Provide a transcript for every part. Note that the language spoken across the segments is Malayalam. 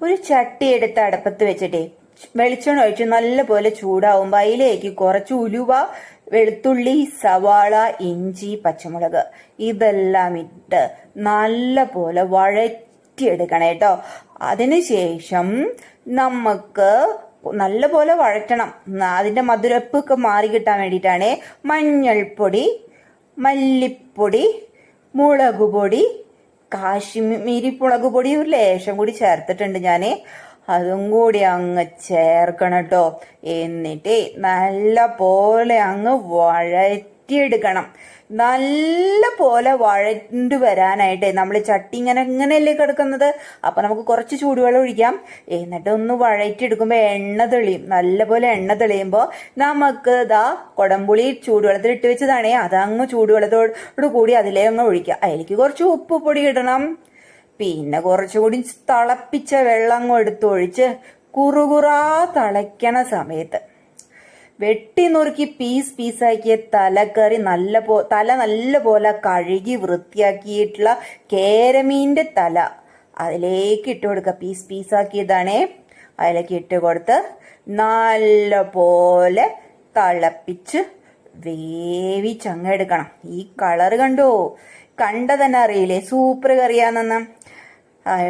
ഒരു ചട്ടി എടുത്ത് അടുപ്പത്ത് വെച്ചിട്ടേ വെളിച്ചെണ്ണ ഒഴിച്ച് നല്ലപോലെ ചൂടാവുമ്പോൾ അതിലേക്ക് കുറച്ച് ഉലുവ, വെളുത്തുള്ളി, സവാള, ഇഞ്ചി, പച്ചമുളക് ഇതെല്ലാം ഇട്ട് നല്ലപോലെ വഴറ്റിയെടുക്കണം കേട്ടോ. അതിനുശേഷം നമുക്ക് നല്ലപോലെ വഴറ്റണം. അതിന്റെ മധുരപ്പൊക്കെ മാറി കിട്ടാൻ വേണ്ടിയിട്ടാണ് മഞ്ഞൾപ്പൊടി, മല്ലിപ്പൊടി, മുളക് പൊടി, കാശ്മീരി മുളക് പൊടി ഒരു ലേശം കൂടി ചേർത്തിട്ടുണ്ട് ഞാന്. അതും കൂടി അങ്ങ് ചേർക്കണം കേട്ടോ. എന്നിട്ട് നല്ല പോലെ അങ്ങ് വഴറ്റിയെടുക്കണം. നല്ല പോലെ വഴണ്ടു വരാനായിട്ട് നമ്മൾ ചട്ടി ഇങ്ങനെയല്ലേ കിടക്കുന്നത്. അപ്പൊ നമുക്ക് കുറച്ച് ചൂടുവെള്ളം ഒഴിക്കാം. എന്നിട്ട് ഒന്ന് വഴറ്റിയെടുക്കുമ്പോൾ എണ്ണ തെളിയും. നല്ലപോലെ എണ്ണ തെളിയുമ്പോൾ നമുക്ക് കൊടംപുളി ചൂടുവെള്ളത്തിൽ ഇട്ട് വെച്ചതാണേ, അതങ്ങ് ചൂടുവെള്ളത്തോട് കൂടി അതിലേ അങ്ങ് ഒഴിക്കാം. അതിലേക്ക് കുറച്ച് ഉപ്പ് പൊടി ഇടണം. പിന്നെ കുറച്ചുകൂടി തിളപ്പിച്ച വെള്ളം അങ്ങ് എടുത്തൊഴിച്ച് കുറുകുറാ തിളയ്ക്കണ സമയത്ത് വെട്ടി നുറുക്കി പീസാക്കിയ തലക്കറി തല നല്ലപോലെ കഴുകി വൃത്തിയാക്കിയിട്ടുള്ള കേരമീന്റെ തല അതിലേക്ക് ഇട്ട് കൊടുക്കുക. പീസാക്കിയതാണേ. അതിലേക്ക് ഇട്ട് കൊടുത്ത് നല്ല പോലെ തിളപ്പിച്ച് വേവിച്ചങ്ങെടുക്കണം. ഈ കളറ് കണ്ടോ? കണ്ട തന്നെ അറിയില്ലേ സൂപ്പർ കറിയാന്നെന്ന്.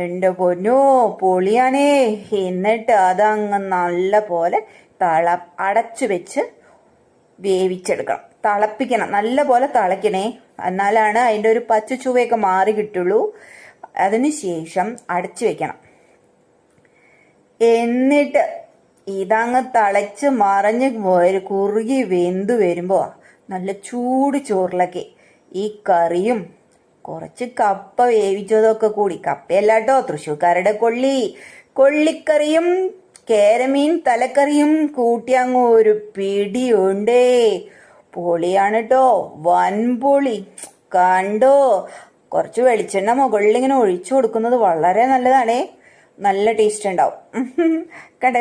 എന്റെ പൊന്നോ, പൊളിയാണേ. എന്നിട്ട് അതങ്ങ് നല്ല പോലെ അടച്ചു വെച്ച് വേവിച്ചെടുക്കണം. തിളപ്പിക്കണം, നല്ല പോലെ തിളയ്ക്കണേ. എന്നാലാണ് അതിന്റെ ഒരു പച്ച ചുവയൊക്കെ മാറി കിട്ടുള്ളൂ. അതിനുശേഷം അടച്ചു വെക്കണം. എന്നിട്ട് ഇതങ്ങ് തിളച്ച് മറഞ്ഞ് കുറുകി വെന്തു വരുമ്പോ നല്ല ചൂട് ചോറിലൊക്കെ ഈ കറിയും കുറച്ച് കപ്പ വേവിച്ചതൊക്കെ കൂടി, കപ്പയല്ലാട്ടോ, തൃശ്ശൂർക്കാരുടെ കൊള്ളിക്കറിയും കേരമീൻ തലക്കറിയും കൂട്ടി അങ്ങ് ഒരു പിടിയുണ്ടേ. പൊളിയാണ് കേട്ടോ, വൻപൊളി. കണ്ടോ? കുറച്ച് വെളിച്ചെണ്ണ മുകളിൽ ഇങ്ങനെ ഒഴിച്ചു കൊടുക്കുന്നത് വളരെ നല്ലതാണേ. നല്ല ടേസ്റ്റ് ഉണ്ടാവും. കണ്ട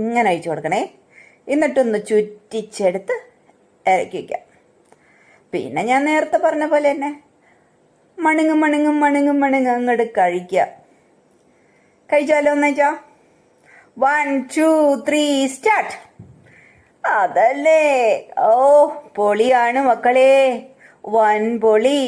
ഇങ്ങനെ ഒഴിച്ചു കൊടുക്കണേ. എന്നിട്ടൊന്ന് ചുറ്റിച്ചെടുത്ത് ഇറക്കി വയ്ക്കാം. പിന്നെ ഞാൻ നേരത്തെ പറഞ്ഞ പോലെ തന്നെ മണുങ്ങും അങ്ങോട്ട് കഴിക്കുക. കഴിച്ചാലോ എന്നുവെച്ചാ 1 2 3 സ്റ്റാർട്ട്. അതല്ലേ, ഓ പൊളിയാണ് മക്കളെ, വൻ പൊളി.